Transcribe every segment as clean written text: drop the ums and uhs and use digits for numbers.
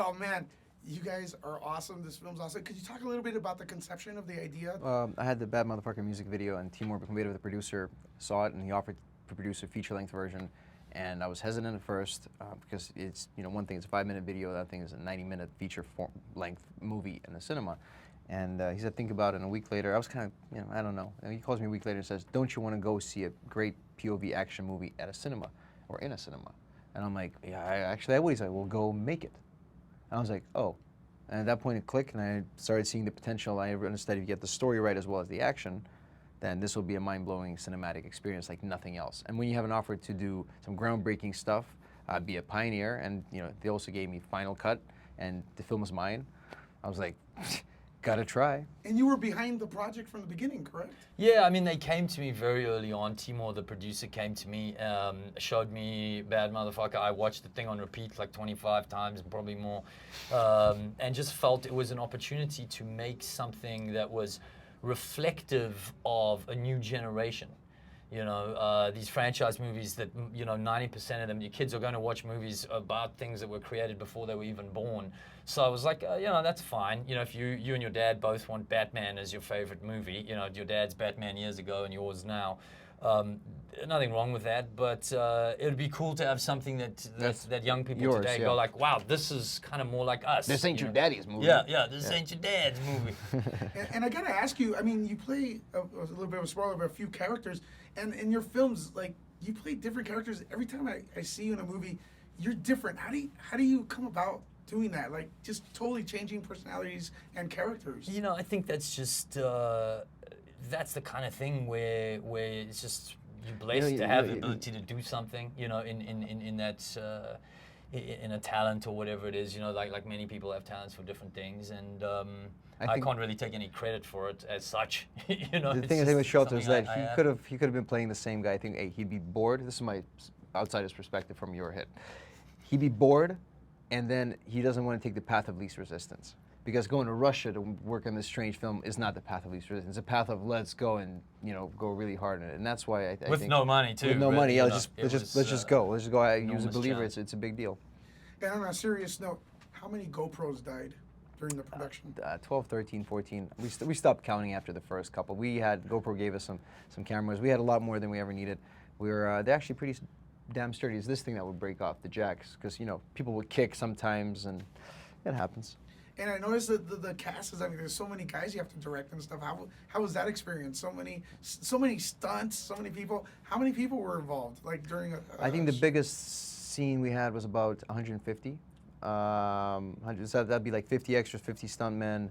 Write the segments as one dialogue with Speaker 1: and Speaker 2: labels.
Speaker 1: Well, man, you guys are awesome. This film's awesome. Could you talk a little bit about the conception of the idea?
Speaker 2: I had the Bad Motherfucker music video, and Timur Bekmambetov, the producer, saw it, and he offered to produce a feature-length version. And I was hesitant at first because it's, one thing is a 5-minute video, the other thing is a 90-minute feature-length movie in the cinema. And he said, think about it. And a week later, I was kind of, I don't know. And he calls me a week later and says, don't you want to go see a great POV action movie at a cinema or in a cinema? And I'm like, yeah, I would. He's like, well, go make it. And I was like, oh. And at that point, it clicked, and I started seeing the potential. I understood if you get the story right as well as the action, then this will be a mind-blowing cinematic experience like nothing else. And when you have an offer to do some groundbreaking stuff, be a pioneer, and they also gave me final cut, and the film was mine, I was like, gotta try.
Speaker 1: And you were behind the project from the beginning, correct?
Speaker 3: Yeah, I mean, they came to me very early on. Timur, the producer, came to me, showed me Bad Motherfucker. I watched the thing on repeat like 25 times, probably more, and just felt it was an opportunity to make something that was reflective of a new generation. These franchise movies that, 90% of them, your kids are going to watch movies about things that were created before they were even born. So I was like, that's fine. If you and your dad both want Batman as your favorite movie, your dad's Batman years ago and yours now, nothing wrong with that, but it would be cool to have something that young people today go like, wow, this is kind of more like us.
Speaker 2: This ain't your daddy's movie.
Speaker 3: Yeah, this ain't your dad's movie.
Speaker 1: and I gotta ask you, I mean, you play a little bit of a spoiler, but a few characters, and in your films, like, you play different characters. Every time I see you in a movie, you're different. How do you come about doing that? Like, just totally changing personalities and characters.
Speaker 3: I think that's just that's the kind of thing where it's just you're blessed to have the ability to do something, in that in a talent or whatever it is, like many people have talents for different things, and I can't really take any credit for it as such.
Speaker 2: The thing I think with Sharlto is that he could have been playing the same guy. I think he'd be bored. This is my outsider's perspective from your hit. He'd be bored, and then he doesn't want to take the path of least resistance. Because going to Russia to work on this strange film is not the path of least resistance. It's a path of let's go and go really hard on it, and that's why I think
Speaker 3: with no money too.
Speaker 2: With no money, yeah. Let's just go. Let's just go. I use a believer.
Speaker 3: Challenge.
Speaker 2: It's a big deal.
Speaker 1: And on a serious note, how many GoPros died during the production?
Speaker 2: 12, 13, 14. We stopped counting after the first couple. GoPro gave us some cameras. We had a lot more than we ever needed. They're actually pretty damn sturdy. It's this thing that would break off the jacks because people would kick sometimes, and it happens.
Speaker 1: And I noticed that the cast is, there's so many guys you have to direct and stuff. How was that experience? So many stunts, so many people. How many people were involved? Like during
Speaker 2: I think the biggest scene we had was about 150. So that'd be like 50 extras, 50 stuntmen,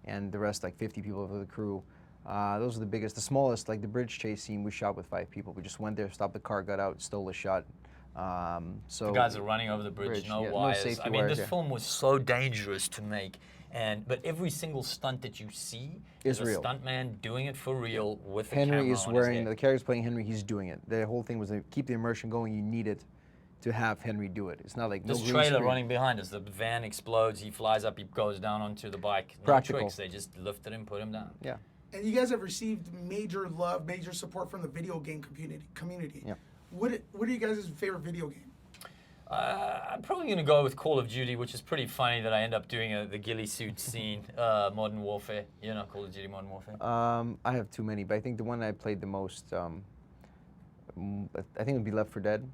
Speaker 2: and the rest like 50 people of the crew. Those are the biggest. The smallest, like the bridge chase scene, we shot with 5 people. We just went there, stopped the car, got out, stole a shot. So
Speaker 3: the guys are running over the bridge, no wires.
Speaker 2: No safety
Speaker 3: wires,
Speaker 2: this
Speaker 3: film was so dangerous to make, but every single stunt that you see is a
Speaker 2: real.
Speaker 3: Stuntman doing it for real with the
Speaker 2: Henry
Speaker 3: camera
Speaker 2: is
Speaker 3: on
Speaker 2: wearing
Speaker 3: his head.
Speaker 2: the character's playing Henry. He's doing it. The whole thing was to keep the immersion going. You needed to have Henry do it. It's not like
Speaker 3: this
Speaker 2: no
Speaker 3: trailer running behind us. The van explodes. He flies up. He goes down onto the bike. No
Speaker 2: Practical.
Speaker 3: tricks. They just lifted him, put him down.
Speaker 2: Yeah.
Speaker 1: And you guys have received major love, major support from the video game community.
Speaker 2: Yeah.
Speaker 1: What are you guys' favorite video game?
Speaker 3: I'm probably going to go with Call of Duty, which is pretty funny that I end up doing the ghillie suit scene, Modern Warfare, Call of Duty Modern Warfare.
Speaker 2: I have too many, but I think the one I played the most, I think it would be Left 4 Dead.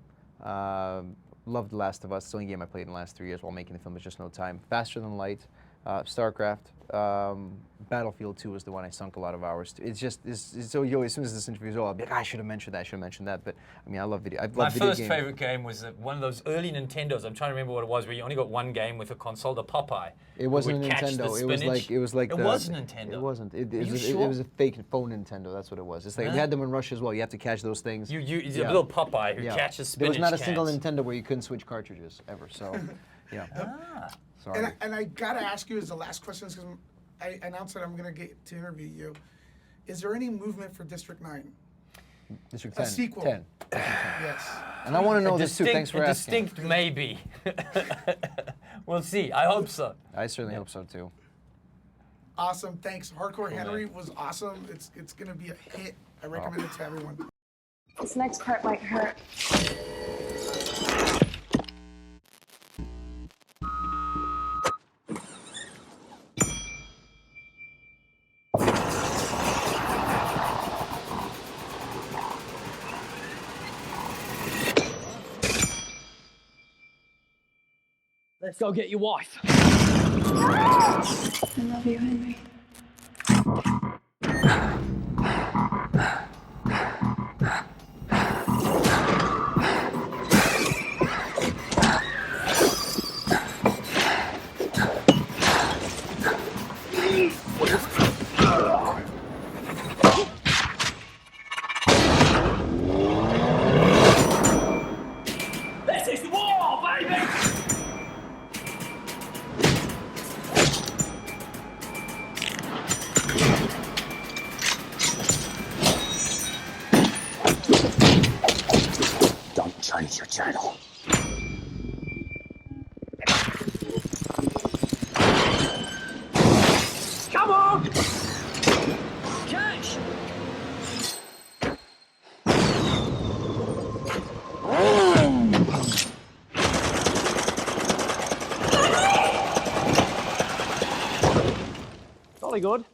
Speaker 2: Loved The Last of Us. It's the only game I played in the last 3 years while making the film. There's just no time. Faster Than Light, StarCraft, Battlefield 2 was the one I sunk a lot of hours to. It's just, so as soon as this interview is over, I'll be like, I should have mentioned that, but I mean, I love video.
Speaker 3: My first favorite game was one of those early Nintendos. I'm trying to remember what it was, where you only got one game with a console, the Popeye.
Speaker 2: It wasn't a Nintendo. It was like
Speaker 3: It was Nintendo.
Speaker 2: It wasn't. It
Speaker 3: sure?
Speaker 2: was a fake phone Nintendo. That's what it was. It's like they had them in Russia as well. You have to catch those things.
Speaker 3: A little Popeye who catches spinach
Speaker 2: There was not a single
Speaker 3: cans.
Speaker 2: Nintendo where you couldn't switch cartridges ever. So, yeah. Sorry.
Speaker 1: And I gotta ask you as the last question, because I announced that I'm gonna get to interview you. Is there any movement for District 9?
Speaker 2: District 10.
Speaker 1: A sequel.
Speaker 2: 10.
Speaker 1: Yes.
Speaker 2: And I want to know this too. Thanks for asking.
Speaker 3: Distinct maybe. We'll see. I hope so.
Speaker 2: I certainly hope so too.
Speaker 1: Awesome. Thanks. Hardcore
Speaker 3: Cool,
Speaker 1: Henry
Speaker 3: man.
Speaker 1: was awesome. It's gonna be a hit. I recommend it to everyone.
Speaker 4: This next part might hurt.
Speaker 5: Let's go get your wife.
Speaker 4: I love you, Henry.
Speaker 5: This is war, baby!
Speaker 6: Don't change your channel.
Speaker 5: Come on! Cash! Jolly good.